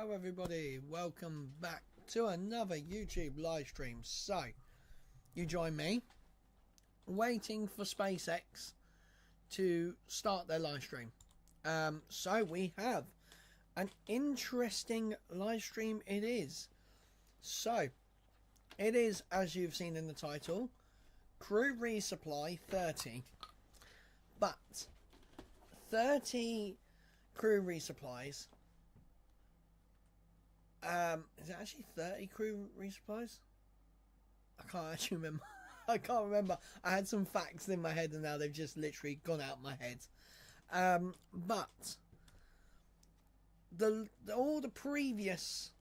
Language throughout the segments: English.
Hello everybody, welcome back to another YouTube live stream. So, you join me, waiting for SpaceX to start their live stream. So we have an interesting live stream it is. So, it is, as you've seen in the title, crew resupply 30. But 30 crew resupplies. Is it actually 30 crew resupplies? I can't actually remember. I can't remember. I had some facts in my head and now they've just literally gone out my head. But all the previous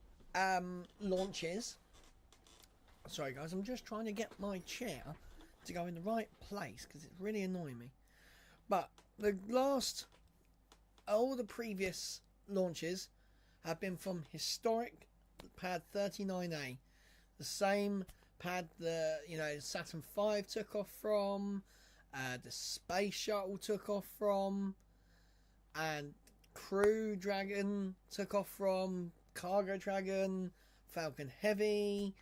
launches. Sorry guys, I'm just trying to get my chair to go in the right place because it's really annoying me. But all the previous launches have been from historic pad 39A, the same pad the Saturn V took off from, the Space Shuttle took off from, and Crew Dragon took off from, Cargo Dragon, Falcon Heavy.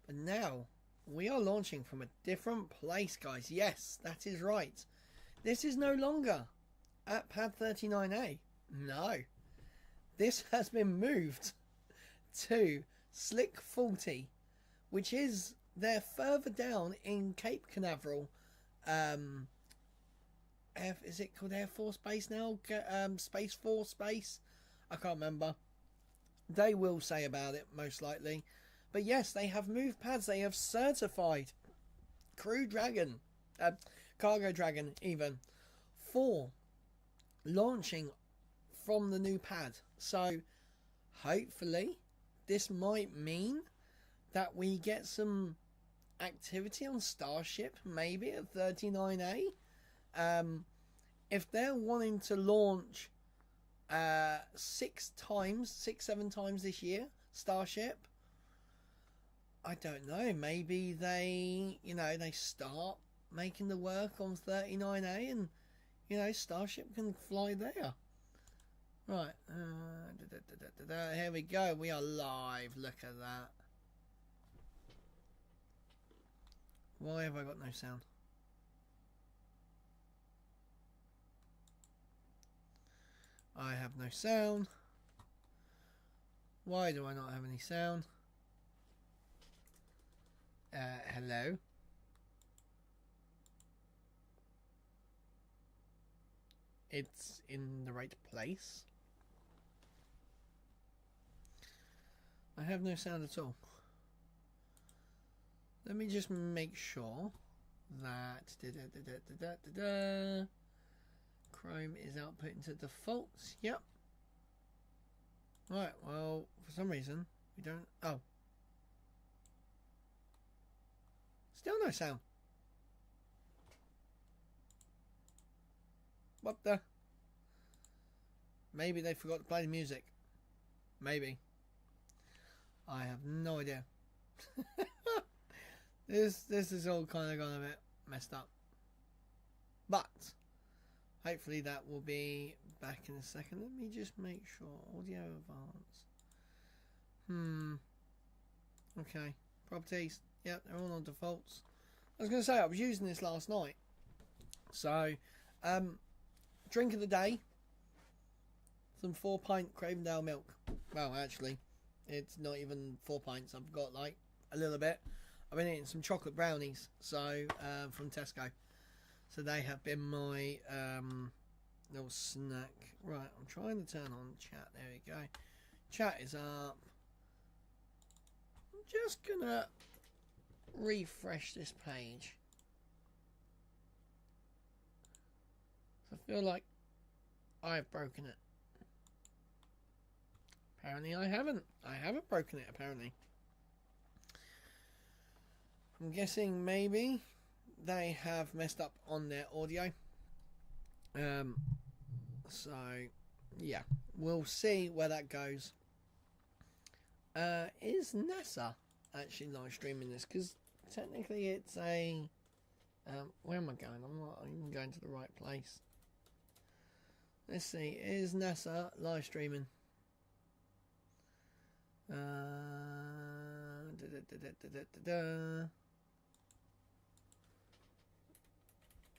But now we are launching from a different place, guys. Yes, that is right. This is no longer at pad 39A. No. This has been moved to Slick 40, which is they're further down in Cape Canaveral. Is it called Air Force Base now? Space Force Base? I can't remember. They will say about it most likely. But yes, they have moved pads. They have certified Crew Dragon, Cargo Dragon even, for launching from the new pad. So hopefully this might mean that we get some activity on Starship, maybe at 39A. If they're wanting to launch 7 times this year, Starship, I don't know, maybe they start making the work on 39A and Starship can fly there. Right, here we go. We are live. Look at that. Why have I got no sound? I have no sound. Why do I not have any sound? Hello? It's in the right place. I have no sound at all. Let me just make sure that Chrome is outputting to defaults. Yep. Right, well, for some reason we don't. Oh. Still no sound. What the? Maybe they forgot to play the music. Maybe. I have no idea. This is all kind of gone a bit messed up. But hopefully that will be back in a second. Let me just make sure. Audio advanced. Okay. Properties. Yep, they're all on defaults. I was going to say, I was using this last night. So, drink of the day. Some 4-pint Cravendale milk. Well, actually, it's not even 4 pints. I've got like a little bit. I've been eating some chocolate brownies. So, from Tesco. So they have been my little snack. Right, I'm trying to turn on chat. There we go. Chat is up. I'm just gonna refresh this page. I feel like I've broken it. Apparently I haven't. I haven't broken it, apparently. I'm guessing maybe they have messed up on their audio. So, yeah. We'll see where that goes. Is NASA actually live streaming this? Because technically it's a... where am I going? I'm not even going to the right place. Let's see. Is NASA live streaming?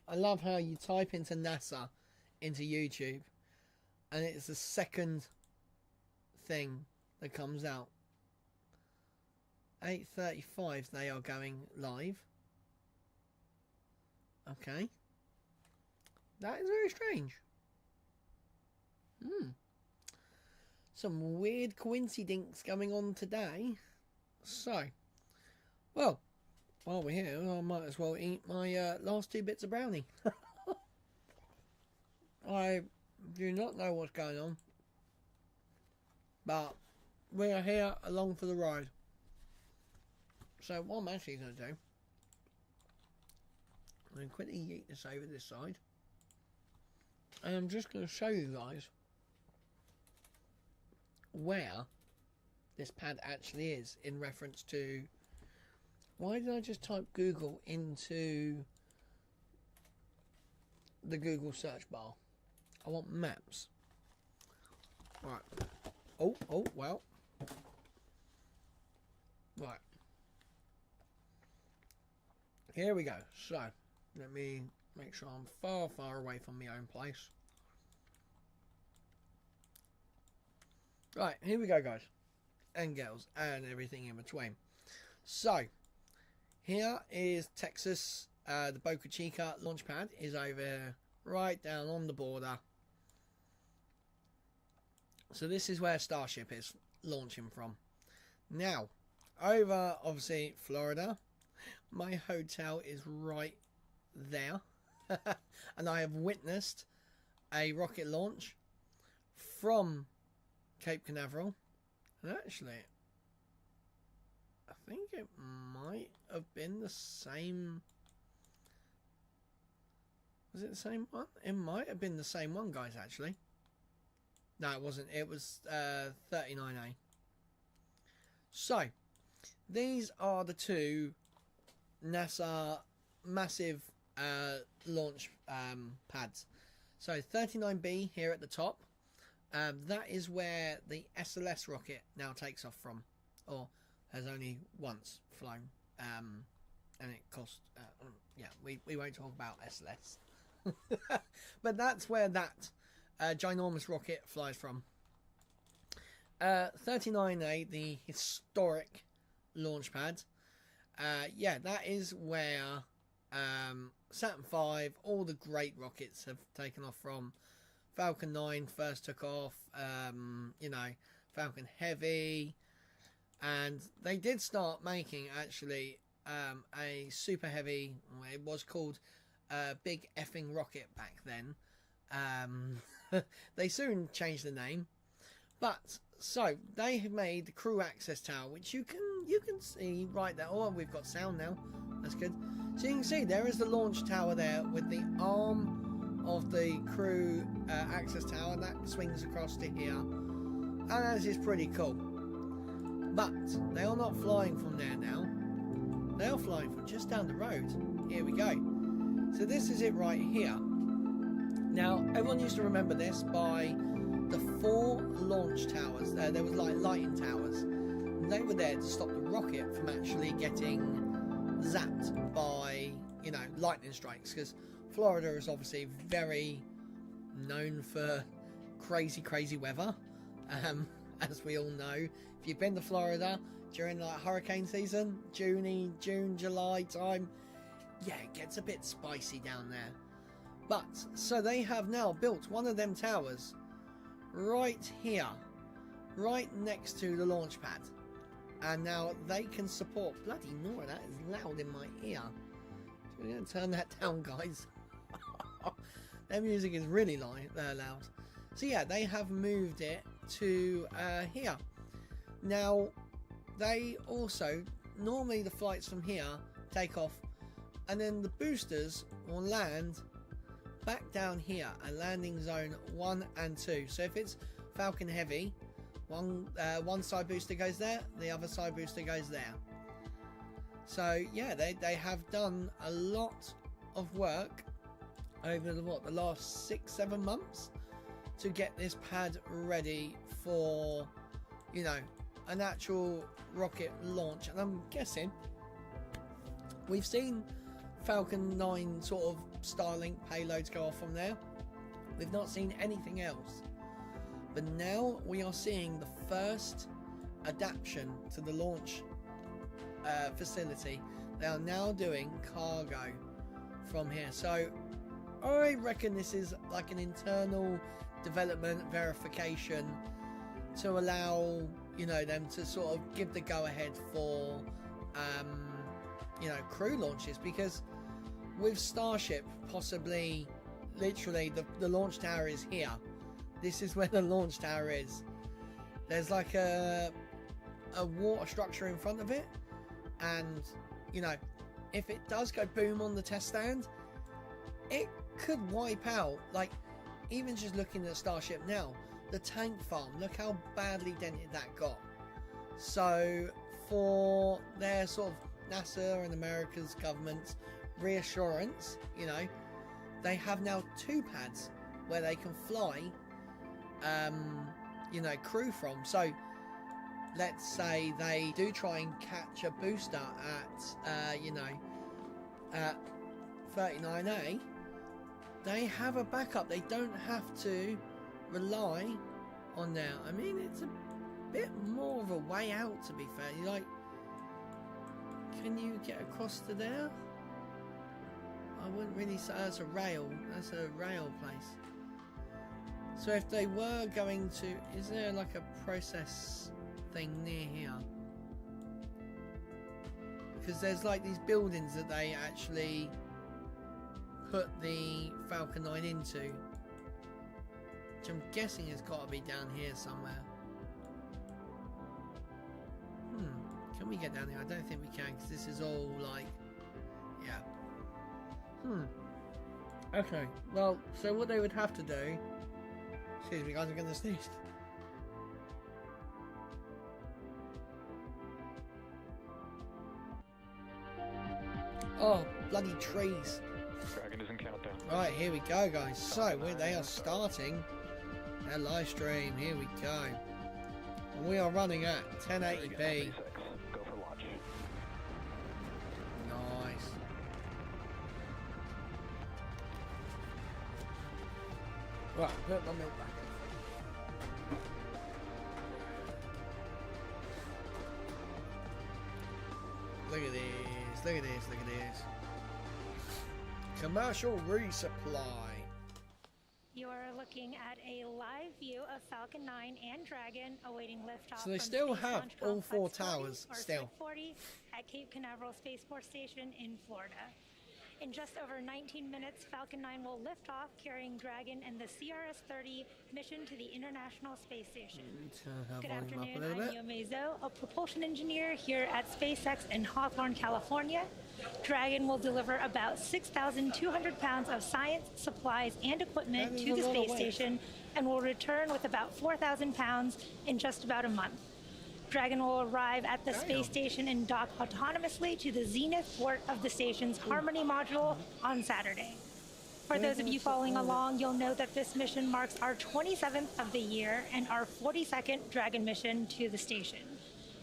I love how you type into NASA into YouTube and it's the second thing that comes out. 8:35 they are going live. Okay. That is very strange. Some weird coincidence going on today. So, well, while we're here, I might as well eat my last 2 bits of brownie. I do not know what's going on, but we are here along for the ride. So what I'm actually going to do, I'm going to quickly yeet this over this side, and I'm just going to show you guys where this pad actually is in reference to... Why did I just type Google into the Google search bar? I want maps. Right. Oh, well. Right. Here we go. So, let me make sure I'm far, far away from my own place. Right, here we go, guys. And girls, and everything in between. So, here is Texas. The Boca Chica launch pad is over here, right down on the border. So this is where Starship is launching from. Now, over, obviously, Florida. My hotel is right there. And I have witnessed a rocket launch from Cape Canaveral. And actually, I think it might have been the same. Was it the same one? It might have been the same one, guys, actually. No, it wasn't. It was 39A. So, these are the 2 NASA massive launch pads. So, 39B here at the top. That is where the SLS rocket now takes off from. Or has only once flown. And it cost... yeah, we won't talk about SLS. But that's where that ginormous rocket flies from. 39A, the historic launch pad. Yeah, that is where Saturn V, all the great rockets have taken off from. Falcon 9 first took off, you know, Falcon Heavy, and they did start making actually a super heavy, it was called Big Effing Rocket back then. They soon changed the name, but so they have made the crew access tower, which you can see right there. Oh, we've got sound now, that's good. So you can see there is the launch tower there with the arm of the crew access tower that swings across to here, and that is pretty cool. But they are not flying from there now. They are flying from just down the road. Here we go. So this is it right here. Now everyone used to remember this by the 4 launch towers. There was like lighting towers. And they were there to stop the rocket from actually getting zapped by, you know, lightning strikes, because Florida is obviously very known for crazy weather, as we all know. If you've been to Florida during like hurricane season, June, July time, yeah, it gets a bit spicy down there. But so they have now built one of them towers right here, right next to the launch pad, and now they can support... Bloody Nora, that is loud in my ear. So we're going to turn that down, guys. Their music is really loud. So yeah, they have moved it to here. Now, they also, normally the flights from here take off, and then the boosters will land back down here at landing zone 1 and 2. So if it's Falcon Heavy, one side booster goes there, the other side booster goes there. So yeah, they have done a lot of work over the last 6-7 months to get this pad ready for, you know, an actual rocket launch, and I'm guessing we've seen Falcon 9 sort of Starlink payloads go off from there. We've not seen anything else, but now we are seeing the first adaptation to the launch facility. They are now doing cargo from here, so I reckon this is like an internal development verification to allow, you know, them to sort of give the go ahead for you know, crew launches, because with Starship possibly literally the launch tower is here. This is where the launch tower is. There's like a water structure in front of it, and you know, if it does go boom on the test stand, it could wipe out, like, even just looking at Starship now, the tank farm, look how badly dented that got. So for their sort of NASA and America's government's reassurance, you know, they have now 2 pads where they can fly you know, crew from. So let's say they do try and catch a booster at you know, at 39A, they have a backup. They don't have to rely on there. I mean, it's a bit more of a way out, to be fair. You like, can you get across to there? I wouldn't really say that's a rail. That's a rail place. So if they were going to, is there like a process thing near here? Because there's like these buildings that they actually put the Falcon 9 into, which I'm guessing has got to be down here somewhere. Can we get down here? I don't think we can, because this is all like, yeah. Okay, well, so what they would have to do, excuse me guys, I'm gonna sneeze. Oh, bloody trees. Dragon is in countdown. Right, here we go, guys. So, they are starting their live stream. Here we go. We are running at 1080p. Go for launch. Nice. Right, put my milk back. Look at this, look at this, look at this. Commercial resupply. You're looking at a live view of Falcon 9 and Dragon awaiting liftoff. So they from still Space have Launch all 4 Complex 40, towers or still. SpaceX-40 at Cape Canaveral Space Force Station in Florida. In just over 19 minutes, Falcon 9 will lift off carrying Dragon and the CRS-30 mission to the International Space Station. Good afternoon, I'm Yome Zo, a propulsion engineer here at SpaceX in Hawthorne, California. Dragon will deliver about 6,200 pounds of science, supplies, and equipment to the space station and will return with about 4,000 pounds in just about a month. Dragon will arrive at the space station and dock autonomously to the zenith port of the station's Harmony module on Saturday. For those of you following along, you'll know that this mission marks our 27th of the year and our 42nd Dragon mission to the station.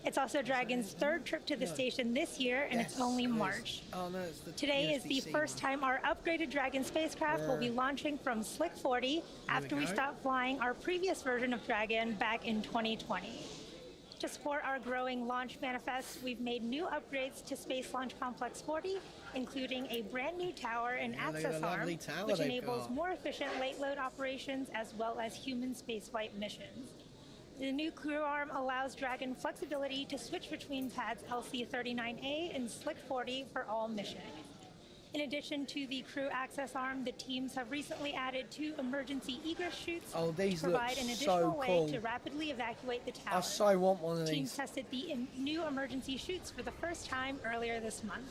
It's also Dragon's 3rd trip to the station this year, and it's only March. Today is the first time our upgraded Dragon spacecraft will be launching from Slick 40 after we stopped flying our previous version of Dragon back in 2020. To support our growing launch manifest, we've made new upgrades to Space Launch Complex 40, including a brand new tower and access arm, which enables more efficient late load operations as well as human spaceflight missions. The new crew arm allows Dragon flexibility to switch between pads LC-39A and Slick 40 for all missions. In addition to the crew access arm, the teams have recently added 2 emergency egress chutes to provide an additional way to rapidly evacuate the tower. I so want one of these. Teams tested the new emergency chutes for the first time earlier this month.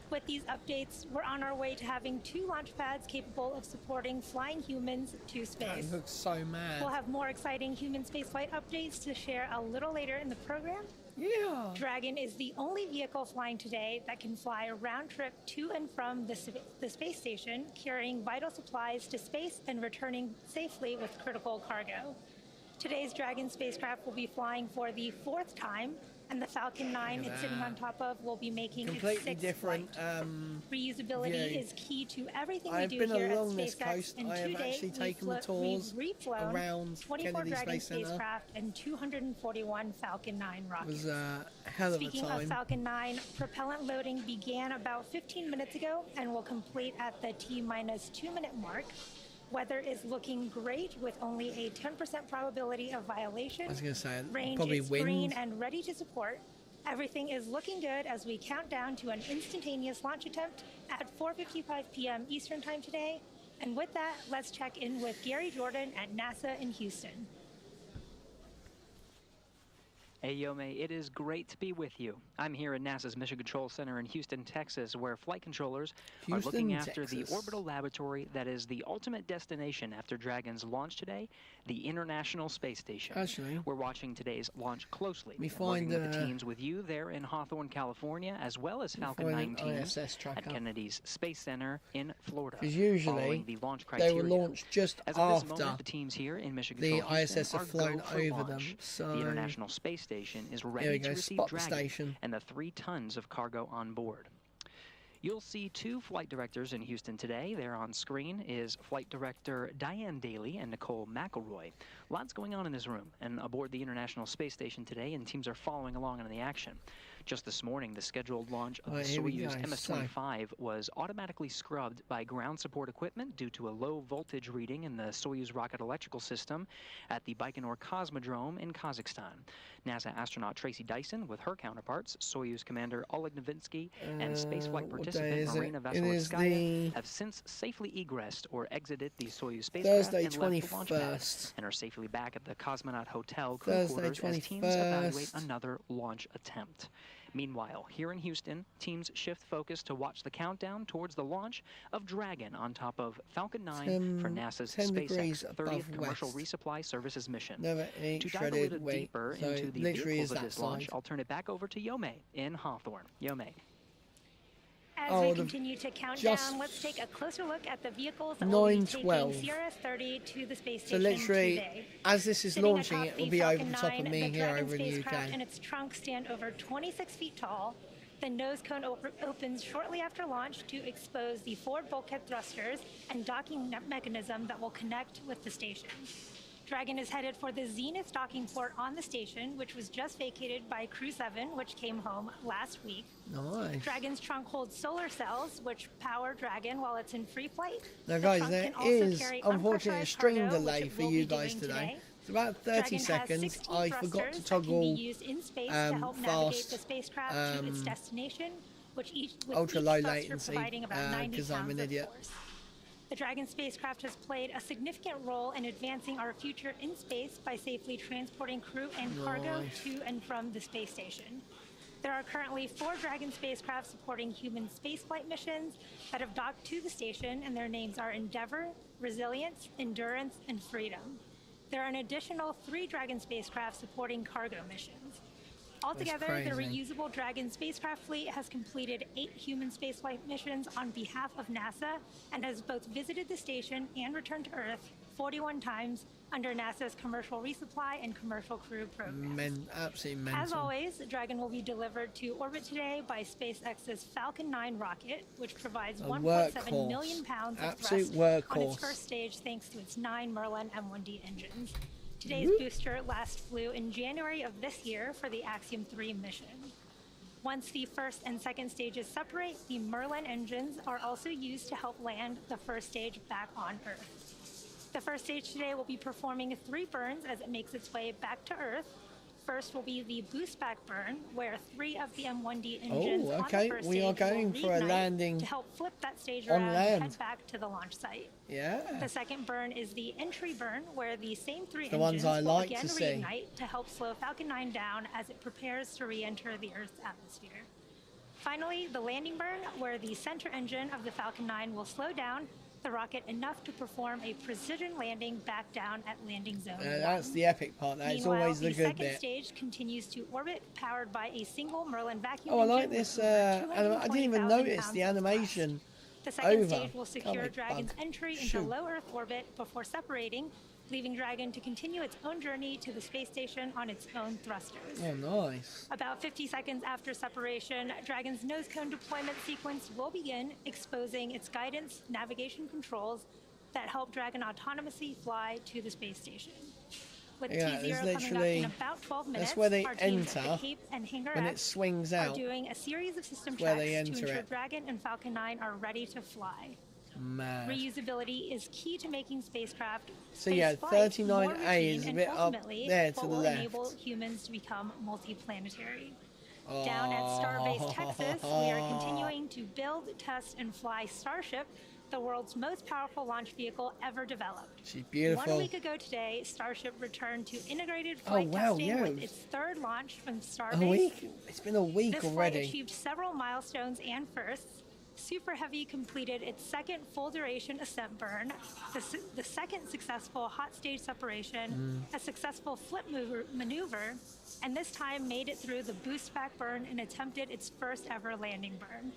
With these updates, we're on our way to having 2 launch pads capable of supporting flying humans to space. That looks so mad. We'll have more exciting human spaceflight updates to share a little later in the program. Yeah. Dragon is the only vehicle flying today that can fly a round trip to and from the space station, carrying vital supplies to space and returning safely with critical cargo. Today's Dragon spacecraft will be flying for the 4th time, and the Falcon 9 it's sitting on top of will be making completely its 6th different flight. Reusability view. is key to everything I've we do been here along at this SpaceX, coast. and I have to actually date taken the tours we've reflown around 24 Kennedy Dragon Space Center. spacecraft and 241 Falcon 9 It rockets. was a hell of a Speaking of time. Falcon 9, propellant loading began about 15 minutes ago and will complete at the T-minus 2-minute mark. Weather is looking great with only a 10% probability of violation. I was going to say, Range probably is wind. green and ready to support. Everything is looking good as we count down to an instantaneous launch attempt at 4:55 p.m. Eastern Time today. And with that, let's check in with Gary Jordan at NASA in Houston. Hey Yome, it is great to be with you. I'm here at NASA's Mission Control Center in Houston, Texas, where flight controllers are looking after the orbital laboratory that is the ultimate destination after Dragon's launch today, the International Space Station. Actually, we're watching today's launch closely. We and find working with the teams with you there in Hawthorne, California, as well as Falcon 9 teams at Kennedy's Space Center in Florida. Because usually the launch they were launched just as after of this moment, the teams here in Mission the Control Houston ISS have flown over them. So the International Space Station is ready to receive Dragon and the 3 tons of cargo on board. You'll see 2 flight directors in Houston today. There on screen is Flight Director Diane Daly and Nicole McElroy. Lots going on in this room and aboard the International Space Station today, and teams are following along in the action. Just this morning, the scheduled launch of the Soyuz MS-25 was automatically scrubbed by ground support equipment due to a low voltage reading in the Soyuz rocket electrical system at the Baikonur Cosmodrome in Kazakhstan. NASA astronaut Tracy Dyson, with her counterparts, Soyuz Commander Oleg Novinsky, and spaceflight participant Marina Vasilevskaya have since safely egressed or exited the Soyuz spacecraft and left the launch pad, and are safely back at the Cosmonaut Hotel crew quarters as teams evaluate another launch attempt. Meanwhile, here in Houston, teams shift focus to watch the countdown towards the launch of Dragon on top of Falcon 9 for NASA's SpaceX 30th Commercial Resupply Services mission. To dive a little deeper into the vehicles of this launch, I'll turn it back over to Yome in Hawthorne. Yome. As we continue to count down, let's take a closer look at the vehicles that will be taking CRS-30 to the space station today. As this is launching, it will be over the top of me here over in the UK. And its trunk stand over 26 feet tall. The nose cone opens shortly after launch to expose the forward bulkhead thrusters and docking mechanism that will connect with the station. Dragon is headed for the Zenith docking port on the station, which was just vacated by Crew 7, which came home last week. Nice. Dragon's trunk holds solar cells, which power Dragon while it's in free flight. Now, guys, there is unfortunately a stream delay for you guys today. It's about 30 seconds. I forgot to toggle fast to its destination, which ultra low latency because I'm an idiot. The Dragon spacecraft has played a significant role in advancing our future in space by safely transporting crew and cargo to and from the space station. There are currently 4 Dragon spacecraft supporting human spaceflight missions that have docked to the station, and their names are Endeavour, Resilience, Endurance, and Freedom. There are an additional 3 Dragon spacecraft supporting cargo missions. Altogether, the reusable Dragon spacecraft fleet has completed 8 human spaceflight missions on behalf of NASA and has both visited the station and returned to Earth 41 times under NASA's Commercial Resupply and Commercial Crew program. Absolutely mental. As always, Dragon will be delivered to orbit today by SpaceX's Falcon 9 rocket, which provides 1.7 million pounds of thrust on its first stage thanks to its 9 Merlin M1D engines. Today's booster last flew in January of this year for the Axiom 3 mission. Once the first and second stages separate, the Merlin engines are also used to help land the first stage back on Earth. The first stage today will be performing 3 burns as it makes its way back to Earth. First will be the boost back burn, where 3 of the M1D engines on the first stage will going for a landing to help flip that stage around and head back to the launch site. Yeah. The second burn is the entry burn, where the same 3 engines ones I will like again to see. reignite to help slow Falcon 9 down as it prepares to re-enter the Earth's atmosphere. Finally, the landing burn, where the center engine of the Falcon 9 will slow down the rocket enough to perform a precision landing back down at landing zone 1. That's the epic part. That's always the good bit. The second stage continues to orbit, powered by a single Merlin vacuum I engine. like this. I didn't even notice the animation The second Over. stage will secure Come on, Dragon's bug. entry into Shoot. low Earth orbit before separating, leaving Dragon to continue its own journey to the space station on its own thrusters. Oh, nice. About 50 seconds after separation, Dragon's nose cone deployment sequence will begin, exposing its guidance navigation controls that help Dragon autonomously fly to the space station. With Yeah, T0 there's coming up literally- in about 12 minutes, that's where they our teams at enter, the Cape and Hangar when it X swings are out. doing a series of system That's where checks they to enter ensure it. Dragon and Falcon 9 are ready to fly. Mad. Reusability is key to making spacecraft So yeah, spaceflight 39A more is routine a and bit up ultimately there to what the will left. enable humans to become multiplanetary. Down at Starbase, Texas, we are continuing to build, test, and fly Starship, the world's most powerful launch vehicle ever developed. She's beautiful. 1 week ago today, Starship returned to integrated Oh, flight wow, testing yeah. with its third launch from A Starbase. week? It's been a week This flight already. achieved several milestones and firsts. Super Heavy completed its second full-duration ascent burn, the second successful hot stage separation, a successful flip maneuver, and this time made it through the boost back burn and attempted its first ever landing burn.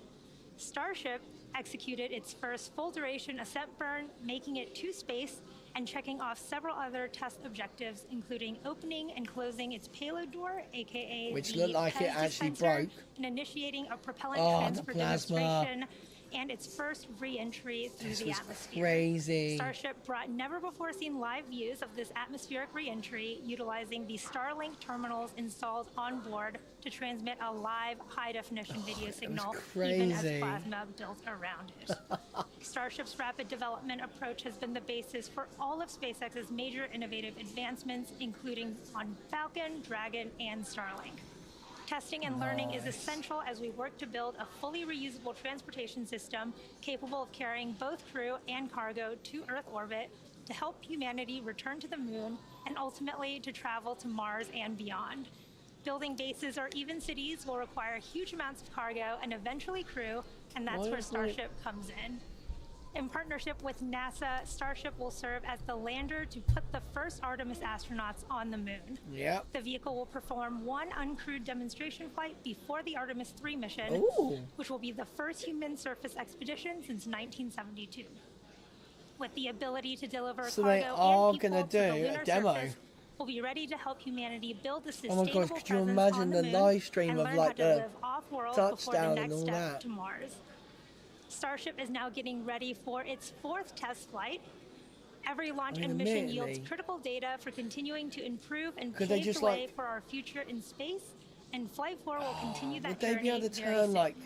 Starship executed its first full-duration ascent burn, making it to space and checking off several other test objectives, including opening and closing its payload door, aka Which the looked like it PEZ actually dispenser, broke. and initiating a propellant Oh, the transfer plasma. demonstration and its first re-entry through This the was atmosphere. crazy. Starship brought never-before-seen live views of this atmospheric re-entry, utilizing the Starlink terminals installed on board to transmit a live high-definition video signal, even as crazy. plasma built around it. Starship's rapid development approach has been the basis for all of SpaceX's major innovative advancements, including on Falcon, Dragon, and Starlink. Testing and learning is essential as we work to build a fully reusable transportation system capable of carrying both crew and cargo to Earth orbit to help humanity return to the moon and ultimately to travel to Mars and beyond. Building bases or even cities will require huge amounts of cargo and eventually crew, and that's where Starship comes in. In partnership with NASA, Starship will serve as the lander to put the first Artemis astronauts on the moon. Yep. The vehicle will perform one uncrewed demonstration flight before the Artemis 3 mission, Ooh. which will be the first human surface expedition since 1972. With the ability to deliver So cargo they are and people gonna to the do a lunar demo. surface, we'll be ready to help humanity build a Oh sustainable my gosh, could you presence imagine on the moon live stream and of learn like how to the live off-world before the touchdown next and all step that? to Mars. Starship is now getting ready for its fourth test flight. Every launch and mission yields admittedly, critical data for continuing to improve and could they pave just, the way like- for our future in space, and Flight 4 will continue that Would they journey be able to very turn soon. like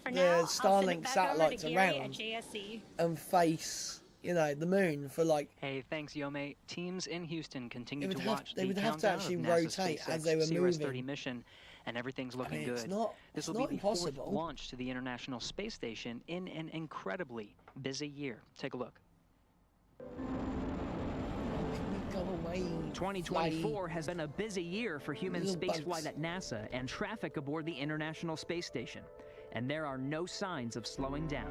For the now, I'll send Starlink it back over to satellites Gary around? at JSC. and face, you know, the moon for like Hey, thanks, Yome. Teams in Houston continue They to would have- watch they the would have to countdown actually of NASA's rotate SpaceX as they were CRS-30 moving. mission, and everything's looking mean, it's good. not- This it's will not be the fourth impossible. launch to the International Space Station in an incredibly busy year. Take a look. go away. 2024 has been a busy year for human Little spaceflight bugs. at NASA and traffic aboard the International Space Station. And there are no signs of slowing down.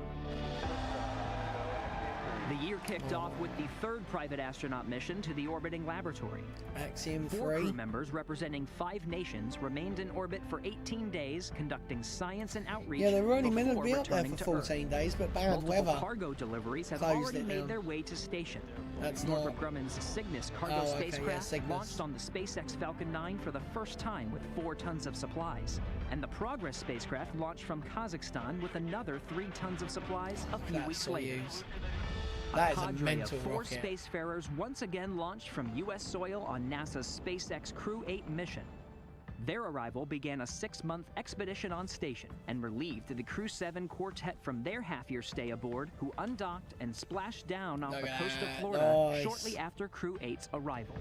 The year kicked off with the third private astronaut mission to the orbiting laboratory. Axiom 4 crew 3. members representing 5 nations remained in orbit for 18 days, conducting science and outreach. Yeah, they were only meant to before be up there returning for to Earth. 14 days, but bad Multiple weather. cargo deliveries have closed already it made down. their way to station. That's Northrop not. Grumman's Cygnus cargo Oh, okay, yeah, spacecraft Cygnus. launched on the SpaceX-Falcon 9 for the first time with 4 tons of supplies. And the Progress spacecraft launched from Kazakhstan with another 3 tons of supplies a few That's weeks later. Soyuz. That is a Cadre mental of 4 rocket. spacefarers once again launched from U.S. soil on NASA's SpaceX Crew 8 mission. Their arrival began a 6-month expedition on station and relieved the Crew 7 quartet from their half-year stay aboard, who undocked and splashed down off Look the at coast of that. Florida Nice. shortly after Crew 8's arrival.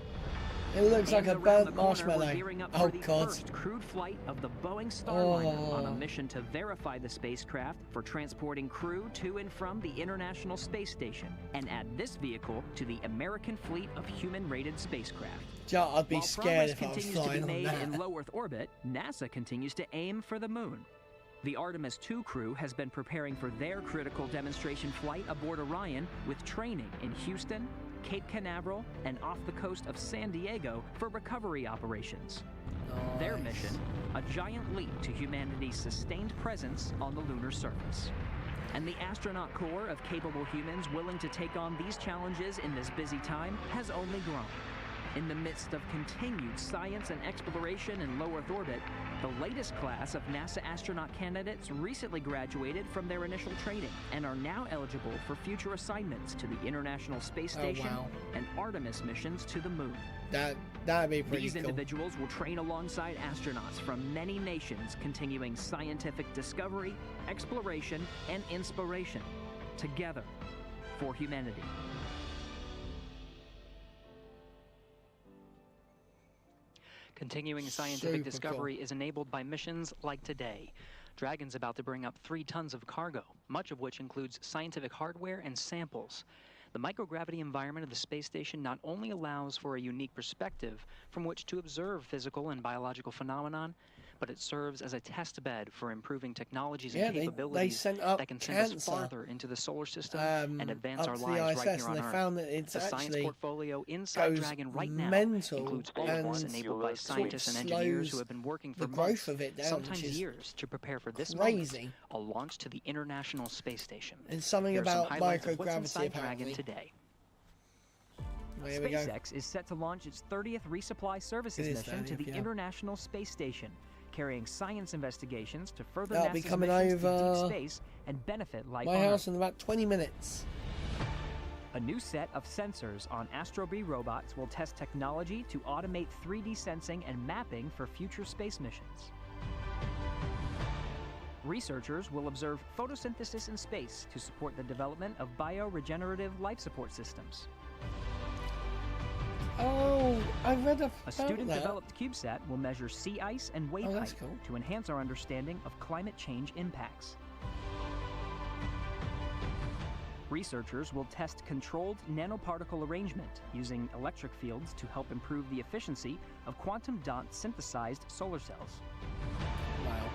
It looks like And a around burnt the corner, we're marshmallow. gearing up Oh for the god. first crewed flight of the Boeing Starliner on a Oh. mission to verify the spacecraft for transporting crew to and from the International Space Station and add this vehicle to the American fleet of human-rated spacecraft. Joe, I'd be While scared progress if I was continues to be flying on made in that. low Earth orbit, NASA continues to aim for the moon. The Artemis II crew has been preparing for their critical demonstration flight aboard Orion with training in Houston, Cape Canaveral, and off the coast of San Diego for recovery operations. Their Nice. mission, a giant leap to humanity's sustained presence on the lunar surface. And the astronaut corps of capable humans willing to take on these challenges in this busy time has only grown. In the midst of continued science and exploration in low Earth orbit, the latest class of NASA astronaut candidates recently graduated from their initial training and are now eligible for future assignments to the International Space Station and Artemis missions to the Moon. That'd be pretty These cool. individuals will train alongside astronauts from many nations, continuing scientific discovery, exploration, and inspiration together for humanity. Continuing scientific discovery is enabled by missions like today. Dragon's about to bring up 3 tons of cargo, much of which includes scientific hardware and samples. The microgravity environment of the space station not only allows for a unique perspective from which to observe physical and biological phenomenon, but it serves as a test bed for improving technologies and capabilities that can send us farther into the solar system and advance our lives right here on Earth. Found that it's the science actually portfolio inside Dragon right now includes all enabled by scientists and engineers who have been working for months, sometimes years, to prepare for this moment, a launch to the International Space Station. And something about microgravity apparently. Today. SpaceX is set to launch its 30th resupply services mission to the International Space Station, carrying science investigations to further NASA's missions to deep space and benefit life on Earth. My house in about 20 minutes. A new set of sensors on Astrobee robots will test technology to automate 3D sensing and mapping for future space missions. Researchers will observe photosynthesis in space to support the development of bioregenerative life support systems. Oh, I read about A student-developed CubeSat will measure sea ice and wave height to enhance our understanding of climate change impacts. Researchers will test controlled nanoparticle arrangement using electric fields to help improve the efficiency of quantum dot synthesized solar cells. Wow.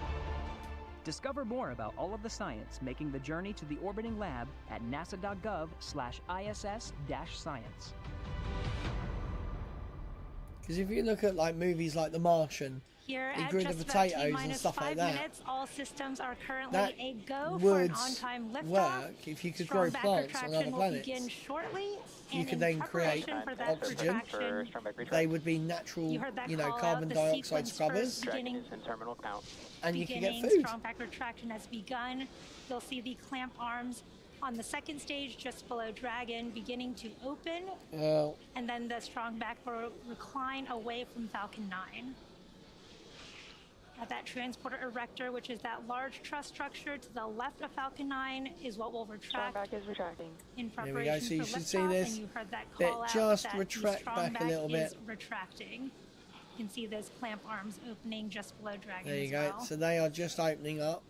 Discover more about all of the science making the journey to the orbiting lab at nasa.gov/ISS-science. Because if you look at like movies like The Martian, Here they at grew the just potatoes about and stuff like that. minutes, all systems are currently That a go for would an on-time liftoff. work if you could grow plants on other planets. Begin shortly, You and could in then create preparation for that oxygen. retraction, They would be natural, you know, carbon dioxide scrubbers, and you could get food. Strong back retraction has begun. You'll see the clamp arms on the second stage just below Dragon beginning to open, and then the strong back will recline away from Falcon 9. At that transporter erector, which is that large truss structure to the left of Falcon 9, is what will retract. Strong back is retracting. In There we go. preparation So you for should see liftoff, this. and you heard that It call out just that the retract strong back a little bit. is retracting. You can see those clamp arms opening just below Dragon. There you as go. well. So they are just opening up,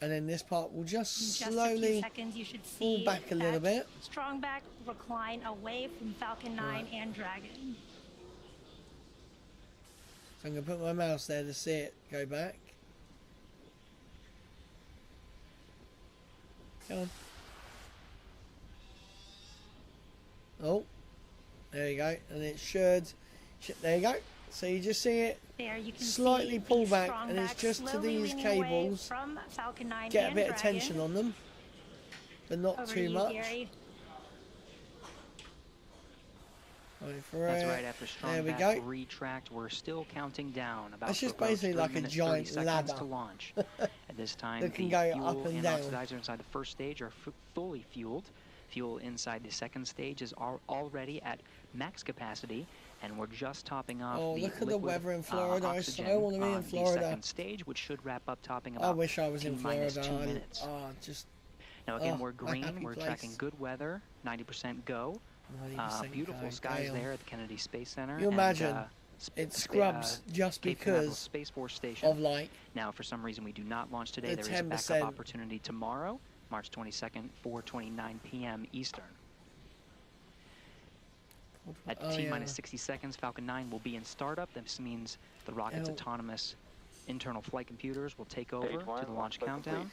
and then this part will just In just a slowly few seconds, you should see pull back a little that bit. strong back recline away from Falcon 9 and Dragon. So I'm going to put my mouse there to see it go back. Come on. Oh, there you go. And it should, there you go. So you just see it There you can slightly see pull the back, strong and it's back just to slowly these leaning away cables. from Falcon 9 Get a and bit of Dragon. tension on them, but not Over to too you, much. Gary. That's right, after strong There we back go. retract, we're still counting down. About That's just to approach basically 3 like a minutes, giant 30 seconds ladder. to launch. At this time, That can the go fuel up and and down. oxidizer inside the first stage are fully fueled. Fuel inside the second stage is already at max capacity, and we're just topping off Oh, the look at the liquid, weather in Florida. I oxygen so want to be in on Florida. the second stage, which should wrap up topping I about wish I was in T-minus Florida. 2 minutes. Just Now again, we're my green, happy we're place. tracking good weather, 90% go. 90% Beautiful go. skies Damn. there at the Kennedy Space Center. You imagine and, it scrubs just Cape Canaveral because Space Force Station. of like Now, for some reason, we do not launch today. the There is a 10%. backup opportunity tomorrow, March 22nd, 4:29 p.m. Eastern. At T-minus 60 seconds, Falcon 9 will be in startup. This means the rocket's autonomous internal flight computers will take over to the launch countdown.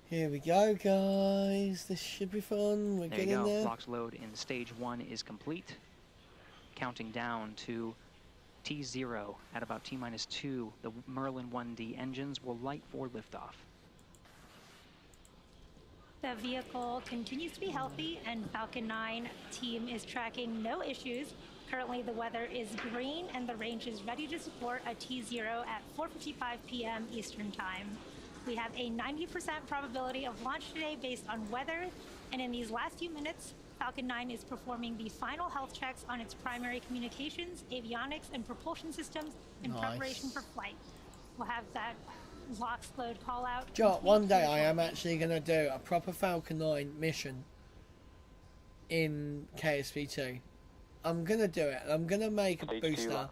Here we go, guys. This should be fun. We're There you getting go. there. LOX load in stage 1 is complete. Counting down to T0 at about T-minus 2. The Merlin 1D engines will light for liftoff. The vehicle continues to be healthy, and Falcon 9 team is tracking no issues. Currently, the weather is green, and the range is ready to support a T0 at 4:55 p.m. Eastern Time. We have a 90% probability of launch today based on weather, and in these last few minutes, Falcon 9 is performing the final health checks on its primary communications, avionics, and propulsion systems in preparation for flight. We'll have that LOX load call out. Joe, one day I am actually going to do a proper Falcon 9 mission in KSV2. I'm going to do it. I'm going to make a booster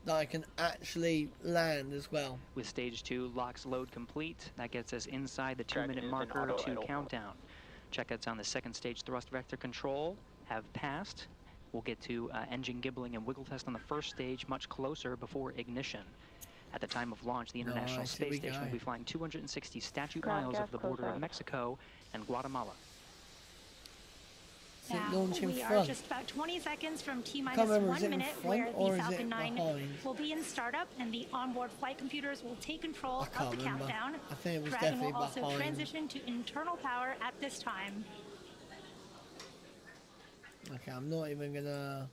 that I can actually land as well. With stage 2 LOX load complete, that gets us inside the 2-minute marker to countdown. Checkouts on the second stage thrust vector control have passed. We'll get to engine gibbling and wiggle test on the first stage much closer before ignition. At the time of launch, the International Space Station will be flying 260 statute miles over the border of Mexico and Guatemala. Now, we are just about 20 seconds from T-minus 1 minute where the Falcon 9 will be in startup, and the onboard flight computers will take control of the countdown. I think it was Dragon definitely will also behind. transition to internal power at this time. Okay, I'm not even gonna...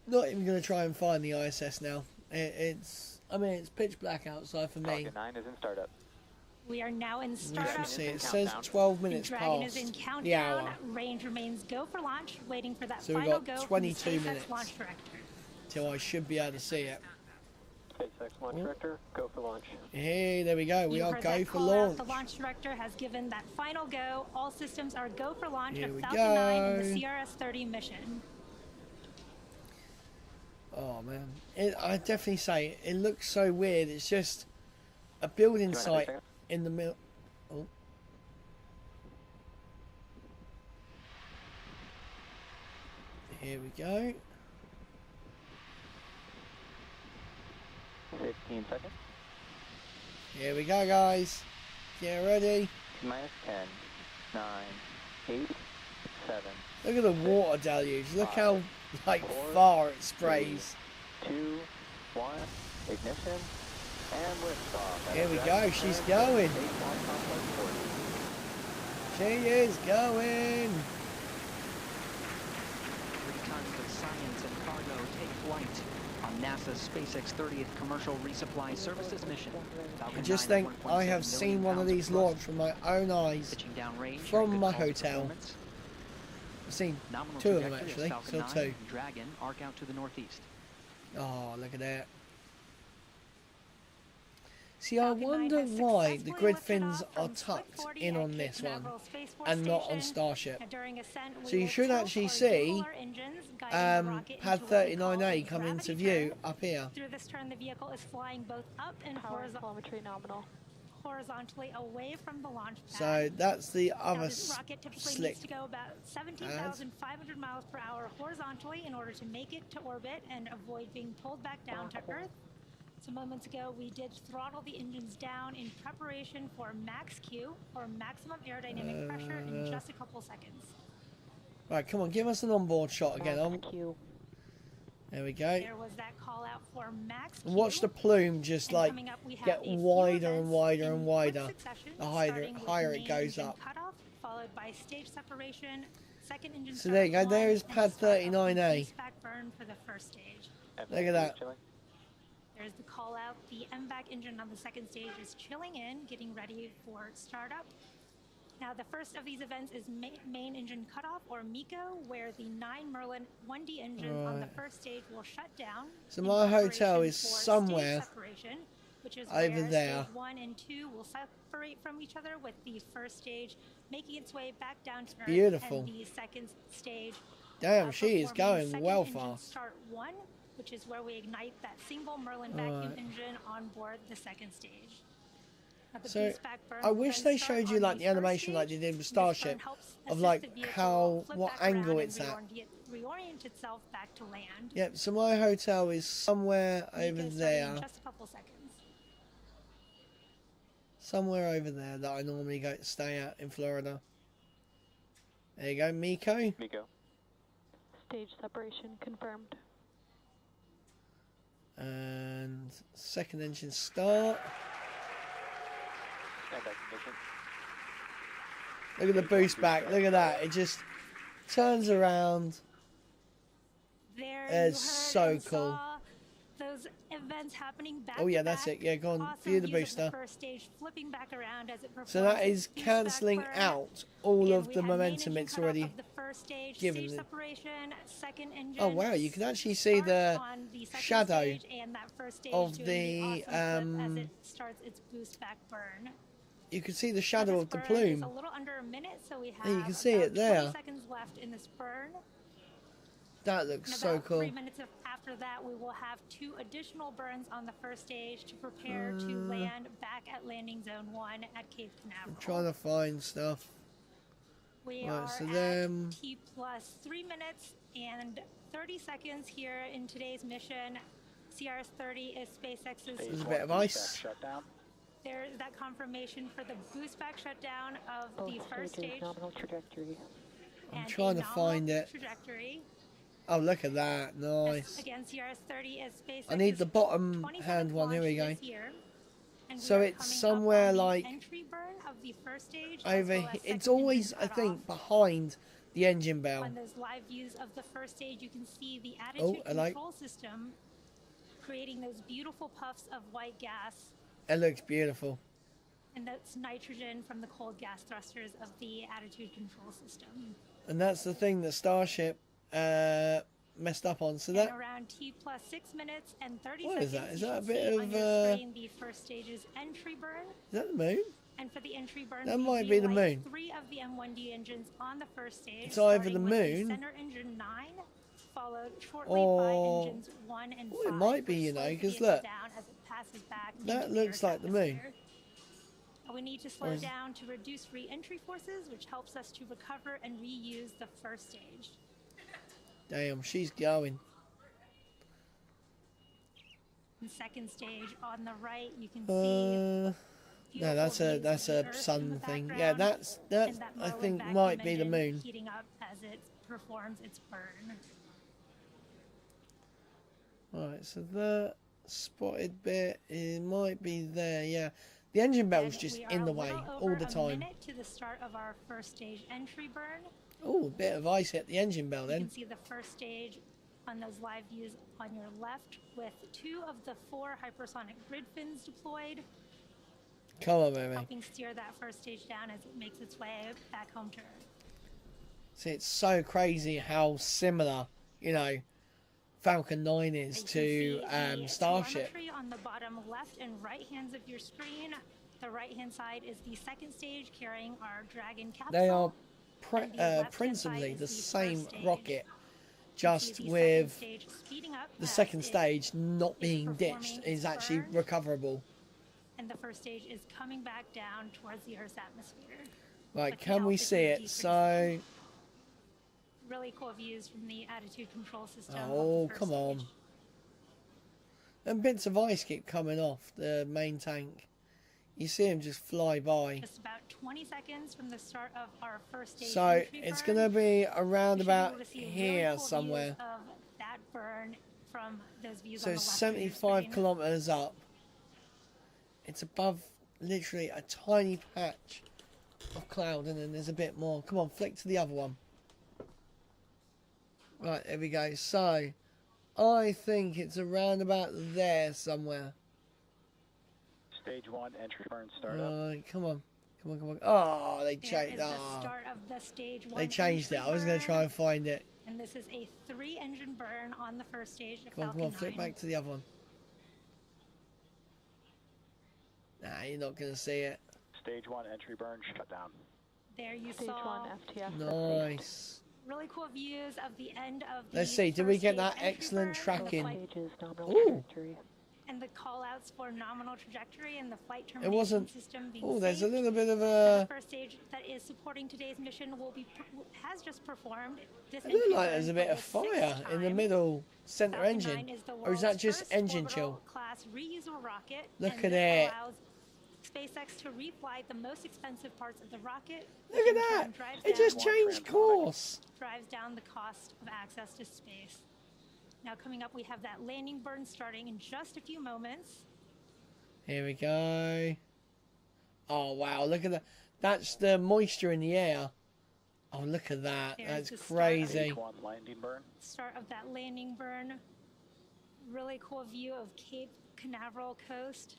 Not even gonna try and find the ISS now. It's pitch black outside for me. Falcon 9 is in startup. We are now in startup. See, it says 12 minutes Dragon is in past countdown. the hour. Range remains go for launch, waiting for that So we've final got go 22 from the SpaceX minutes. launch director. Till I should be able to see it. SpaceX launch director, go for launch. Hey, there we go. We You are heard go that for call out. launch. The launch director has given that final go. All systems are go for launch Here of we Falcon 9 and go. the CRS-30 mission. Oh man, I definitely say it looks so weird. It's just a building site in the middle. Oh. Here we go. 15 seconds. Here we go, guys. Get ready. Minus 10, 9, 8, 7. Look at the water deluge. Look how far it sprays. 2, 1, ignition, and liftoff. Here we go. She's going. She is going. 3 tons of science and cargo take flight on NASA's SpaceX 30th Commercial Resupply Services mission. I just think I have seen one of these launch from my own eyes from my hotel. I've seen 2 of them actually, so 2. Dragon arc out to the northeast. Oh, look at that. See, I wonder why the grid fins are tucked in on this one and not on Starship. So you should actually see Pad 39A come into view up here. Through this turn, the vehicle is flying both up and horizontally away from the launch pad. So that's the other this rocket typically slick needs to go about 17,500 miles per hour horizontally in order to make it to orbit and avoid being pulled back down to Earth. So moments ago, we did throttle the engines down in preparation for max Q, or maximum aerodynamic pressure, in just a couple seconds. Right, come on, give us an onboard shot again. There we go. There was that call out for max Q. Watch the plume just like Coming up, we have get a few wider and events wider in and quick wider. succession, The higher starting with it main goes engine up. Cutoff, followed by stage separation, second engine So there you go, startup there line, is and Pad start of the 39A. back burn for the first stage. Look at that. There's the call out. The MVAC engine on the second stage is chilling in, getting ready for startup. Now, the first of these events is main engine cutoff, or MECO, where the 9 Merlin 1D engine on the first stage will shut down. So my hotel is for somewhere stage separation, which is over where there. Stage 1 and 2 will separate from each other, with the first stage making its way back down to Earth. Beautiful. And the second stage. Damn, she is performing going well second engine fast. Start 1, which is where we ignite that single Merlin vacuum engine on board the second stage. Now, the So boost back burn I will wish then they start showed you on like the the animation first like they stage. did with This Starship burn helps of assist like the vehicle how flip what back around angle and it's at. reorient itself back to land. Yep, so my hotel is somewhere over MECO starting there. in just a couple seconds. Somewhere over there that I normally go to stay at in Florida. There you go, MECO. MECO. Stage separation confirmed. And second engine start. Stand back ignition. Look at the boost back. Look at that. It just turns around. There It's you heard so and cool. saw those events happening back Oh yeah, to that's back. it. Yeah, go on. Awesome View the views of booster. The first stage flipping back around as it So that performs is its boost cancelling back burn. out all Again, of we the had main momentum engine it's cutoff already of the first stage, given. stage separation, second engine. Oh wow, you can actually see the on the second shadow stage and that first stage of doing the awesome flip as it starts its boost back burn. you can see the shadow of the This burn plume. is a little under a minute, so we have Yeah, you can see about it there. 20 seconds left in this burn. That looks In so about cool. 3 minutes after that, we will have 2 additional burns on the first stage to prepare to land back at landing zone 1 at Cape Canaveral. I'm trying to find stuff. We Right, are so at then- T plus 3 minutes and 30 seconds here in today's mission. CRS-30 is SpaceX's. There's a bit of ice. Shutdown. There's that confirmation for the boost back shutdown of Both the first stages stage. nominal trajectory. I'm and trying a to find nominal it. Trajectory. Oh, look at that. Nice. Again, CRS-30 is SpaceX's I need the bottom 27th hand one. Here we go. launch this year. And we So are it's coming up somewhere on the like entry burn of the first stage, over as well as here. It's second always, engine I think, cutoff. behind the engine bell. On those live views of the first stage, you can see the Oh, attitude I like- control system creating those beautiful puffs of white gas, It looks beautiful. and that's nitrogen from the cold gas thrusters of the attitude control system. And that's the thing that Starship messed up on. So And that around T plus 6 minutes and 30 What is seconds, that? Is you that a can bit see of, on your screen the first stage's entry burn. is that the moon? And for the entry burn, That we might be the relight moon. 3 of the M1D engines on the first stage. It's either starting the with moon center engine 9, followed shortly or- by engines 1 and 5. Oh, it might be, which you know, slows 'cause the look, down as it passes back that into the looks Earth's like the moon. atmosphere. We need to Or slow is- down to reduce re-entry forces, which helps us to recover and reuse the first stage. Damn, she's going. The second stage on the right, you can see. No, beautiful that's a views of the that's a Earth in the sun thing. Yeah, background, that's and that I Merlin think vacuum might be the engine moon. heating up as it performs its burn. Right, so that spotted bit, it might be there. Yeah, the engine bell's And just we are in the a way little all over the a time. minute to the start of our first stage entry burn. Oh, a bit of ice hit the engine bell You then. can see the first stage on those live views on your left with 2 of the 4 hypersonic grid fins deployed, Come on, baby. helping steer that first stage down as it makes its way back home to Earth. See, it's so crazy how similar, you know, Falcon 9 is You can to see the Starship. telemetry on the bottom left and right hands of your screen. The right hand side is the second stage carrying our Dragon capsule. They are and the left-hand principally side the is the same first stage. rocket, You just see the with second stage speeding up the as second it stage not is being ditched performing is its actually burn. recoverable. And the first stage is coming back down towards the Earth's atmosphere. Right, With the can we altitude see it? decreasing. So, Really cool views from the attitude control system. of the oh, first come on. stage. And bits of ice keep coming off the main tank. You see them just fly by. Just about 20 seconds from the start of our first stage. So, entry it's burn. going to be around You should be about able to see really here cool somewhere. views of that burn from those views So on the left of your 75 screen. kilometers up. It's above literally a tiny patch of cloud, and then there's a bit more. Come on, flick to the other one. Right, there we go. So, I think it's around about there somewhere. Stage 1 entry burn startup. Come on. Come on, come on. Oh, they There changed. is the Oh, start of the stage 1 they changed it. entry I was going to burn. try and find it. And this is a 3-engine burn on the first stage of Come on, Falcon come on, flip 9. back to the other one. Nah, you're not going to see it. Stage 1 entry burn shut down. There you Stage saw 1 FTF. Nice. really cool views of the end of the Let's see, did we first get stage that entry excellent burn, tracking? and the flight- Stages nominal Ooh. trajectory. And the call-outs for nominal trajectory and the flight It termination wasn't. system being Oh, there's a saved. little bit of The a. first stage that is supporting today's mission has just performed. This It looked entry like burn there's a for bit of the sixth fire in the time. middle center Falcon engine. 9 is the Or is that world's just first engine orbital chill? class reusable rocket. Look and at this it. allows SpaceX to refly the most expensive parts of the rocket. Look which at in that! turn drives It just down- changed course. drives down the cost of access to space. Now coming up, we have that landing burn starting in just a few moments. Here we go. Oh, wow. Look at that. That's the moisture in the air. Oh, look at that. There's That's the crazy. Stage 1 landing burn. Start of that landing burn. Really cool view of Cape Canaveral coast.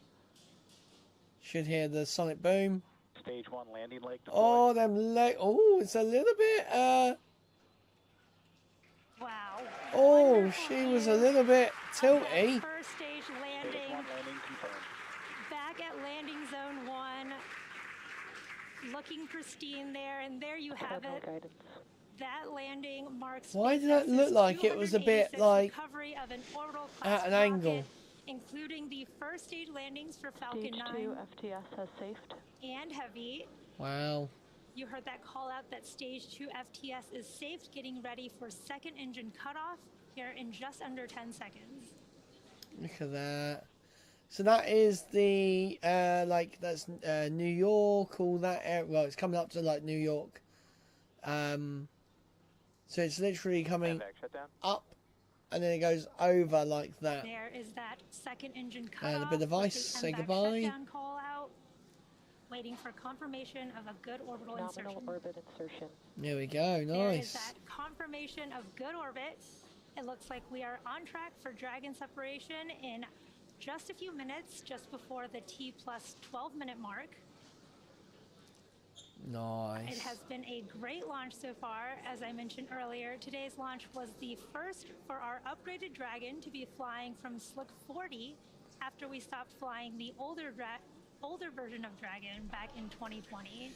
Should hear the sonic boom. Stage 1 landing leg deployed. Oh, them leg. Oh, it's a little bit. Wow. Oh, Wonderful she was a views little bit of tilty. that first stage Stage landing. 1 landing confirmed. Back at landing zone 1. Looking pristine there, and there you have it. Guidance. That landing marks Why did that look like it was a bit like recovery of an orbital class at an rocket, angle? including the first stage landings for Falcon Stage 9 2 FTS has safed. and Heavy. Wow. You heard that call out that stage 2 FTS is safe, getting ready for second engine cutoff here in just under 10 seconds. Look at that. So that is the like that's New York, all that area. Well, it's coming up to like New York. So it's literally coming up, and then it goes over like that. There is that second engine cutoff. The bit of ice. Say goodbye. Shutdown call out. Waiting for confirmation of a good orbital Nominal insertion. orbit insertion. There we go. There is Nice. that confirmation of good orbit. It looks like we are on track for Dragon separation in just a few minutes, just before the T plus 12-minute mark. Nice. It has been a great launch so far. As I mentioned earlier, today's launch was the first for our upgraded Dragon to be flying from Slick 40 after we stopped flying the older version of Dragon back in 2020.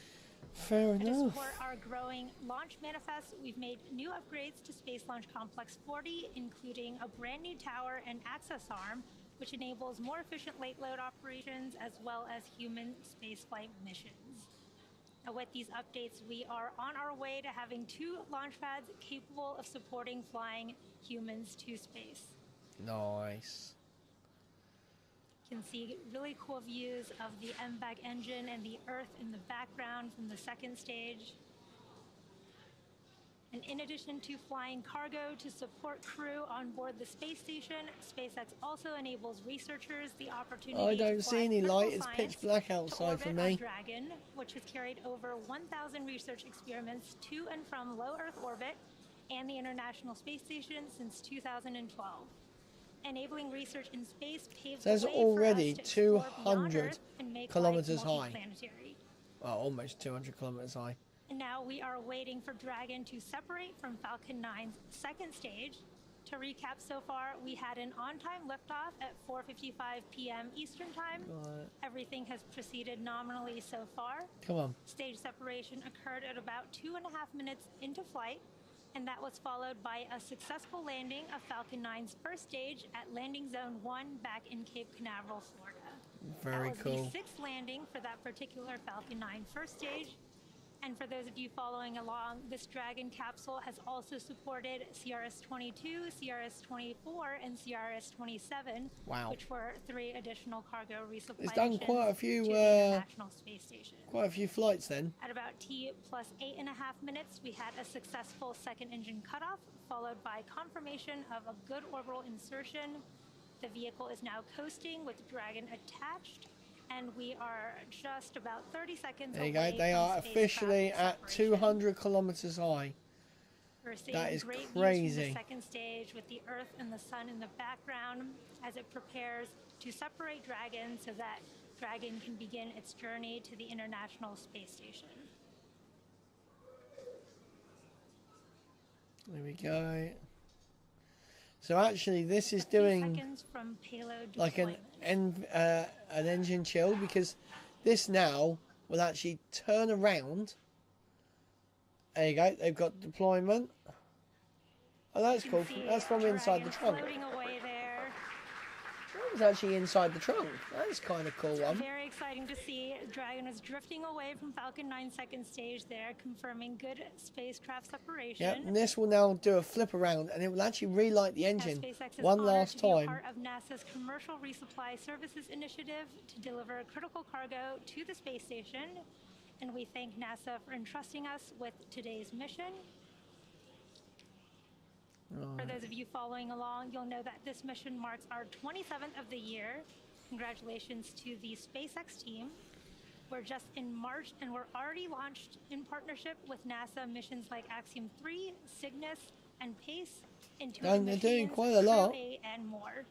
Fair And to enough. support our growing launch manifest, we've made new upgrades to Space Launch Complex 40, including a brand new tower and access arm, which enables more efficient late load operations as well as human spaceflight missions. Now, with these updates, we are on our way to having 2 launch pads capable of supporting flying humans to space. Nice. You can see really cool views of the MVAC engine and the Earth in the background from the second stage. And in addition to flying cargo to support crew on board the space station, SpaceX also enables researchers the opportunity I don't to see fly any critical light. It's science pitch black to outside for orbit on me. Dragon, which has carried over 1,000 research experiments to and from low Earth orbit and the International Space Station since 2012. Enabling research in space paves There's the way already for us to explore beyond 200 Earth and make kilometers life high. multiplanetary. Well, almost 200 kilometers high. And now we are waiting for Dragon to separate from Falcon 9's second stage. To recap so far, we had an on-time liftoff at 4:55 p.m. Eastern Time. Right. Everything has proceeded nominally so far. Come on. Stage separation occurred at about 2.5 minutes into flight, and that was followed by a successful landing of Falcon 9's first stage at Landing Zone 1 back in Cape Canaveral, Florida. Very That was cool. the 6th landing for that particular Falcon 9 first stage. And for those of you following along, this Dragon capsule has also supported CRS-22, CRS-24, and CRS-27, Wow. which were 3 additional cargo resupply It's done missions quite a few, to the International Space Station. Quite a few flights then. At about T plus 8.5 minutes, we had a successful second engine cutoff, followed by confirmation of a good orbital insertion. The vehicle is now coasting with Dragon attached, and we are just about 30 seconds There you away go. They from are officially spacecraft at separation. 200 kilometers high. We're seeing That is great views from crazy. the second stage with the Earth and the Sun in the background as it prepares to separate Dragon so that Dragon can begin its journey to the International Space Station. There we go. So actually, this is A few doing seconds from payload like an deployment. an engine chill, because this now will actually turn around. There you go. They've got deployment. Oh, that's You cool. can see That's from inside the Dragon trunk. floating away there. That was actually inside the trunk. That's kind of cool one. Very exciting to see. Dragon is drifting away from Falcon 9 second stage there, confirming good spacecraft separation. Yep, and this will now do a flip around, and it will actually relight the engine SpaceX is one honored last to be a time. part of NASA's Commercial Resupply Services initiative to deliver critical cargo to the space station, and we thank NASA for entrusting us with today's mission. For those of you following along, you'll know that this mission marks our 27th of the year. Congratulations to the SpaceX team. We're just in March, and we're already launched in partnership with NASA missions like Axiom 3, Cygnus, and PACE, and they're doing quite a lot. And more.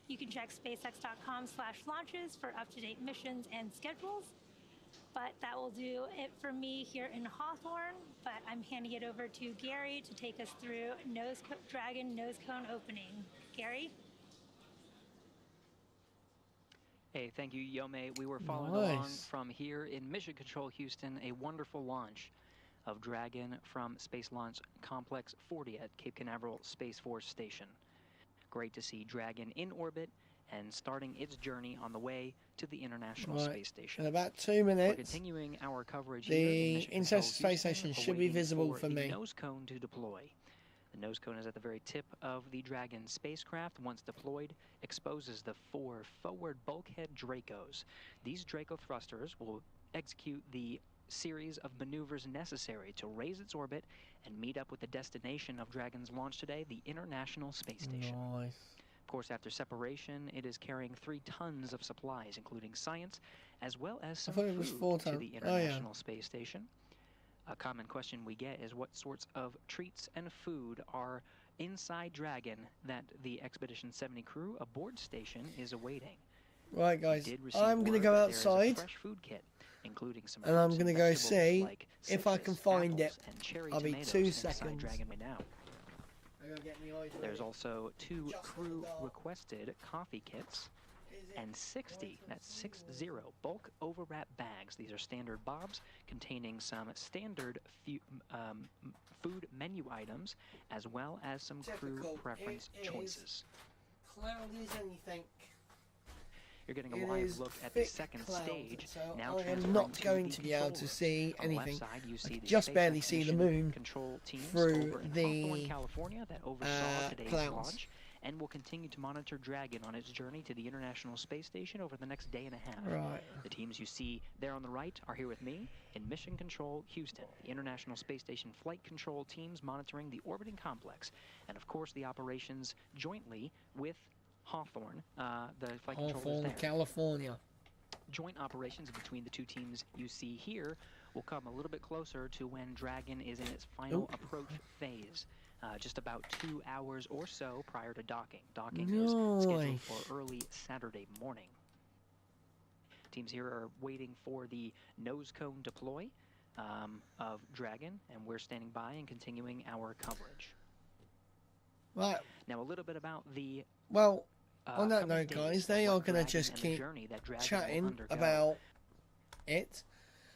You can check SpaceX.com/launches for up-to-date missions and schedules. But that will do it for me here in Hawthorne. But I'm handing it over to Gary to take us through Dragon nose cone opening. Gary? Hey, thank you, Yome. We were following along from here in Mission Control, Houston, a wonderful launch of Dragon from Space Launch Complex 40 at Cape Canaveral Space Force Station. Great to see Dragon in orbit and starting its journey on the way to the International Space Station. In about 2 minutes, we're continuing our coverage the International Space Station should be visible for me. The nose cone to deploy. The nose cone is at the very tip of the Dragon spacecraft. Once deployed, exposes the 4 forward bulkhead Dracos. These Draco thrusters will execute the series of maneuvers necessary to raise its orbit and meet up with the destination of Dragon's launch today, the International Space Station. Nice. Of course, after separation, it is carrying 3 tons of supplies, including science, as well as some food to the International Space Station. A common question we get is what sorts of treats and food are inside Dragon that the Expedition 70 crew aboard station is awaiting. Right, guys, I'm going to go outside, fresh food kit, including some and I'm going to go see if I can find it. I'll be 2 seconds. There's also 2 crew-requested coffee kits and 60, that's 60, bulk overwrap bags. These are standard bobs containing some standard food menu items as well as some crew preference choices. Cloudy as anything. You're getting a live look at the second stage. So now I am not going to be able to see anything. I can just barely see the moon through the California that oversaw today's clouds. Launch, and will continue to monitor Dragon on its journey to the International Space Station over the next day and a half. Right. The teams you see there on the right are here with me in Mission Control, Houston. The International Space Station flight control teams monitoring the orbiting complex, and of course the operations jointly with Hawthorne, the flight controllers there. California. Joint operations between the 2 teams you see here will come a little bit closer to when Dragon is in its final approach phase. Just about 2 hours or so prior to docking. Docking is scheduled for early Saturday morning. Teams here are waiting for the nose cone deploy of Dragon, and we're standing by and continuing our coverage. Right. Now a little bit about the... Well, on that note, guys, they are going to just keep chatting about it.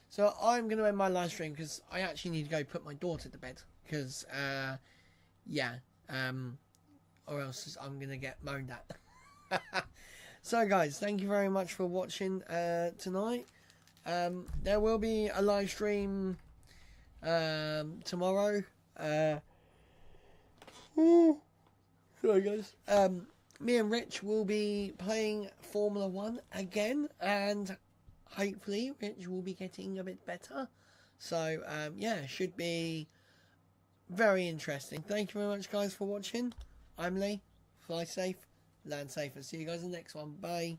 So I'm going to end my live stream because I actually need to go put my daughter to bed. Because, or else I'm going to get moaned at. So, guys, thank you very much for watching tonight. There will be a live stream tomorrow. Sorry, guys. Me and Rich will be playing Formula 1 again, and hopefully Rich will be getting a bit better. So, yeah, should be very interesting. Thank you very much, guys, for watching. I'm Lee. Fly safe, land safe. I'll see you guys in the next one. Bye.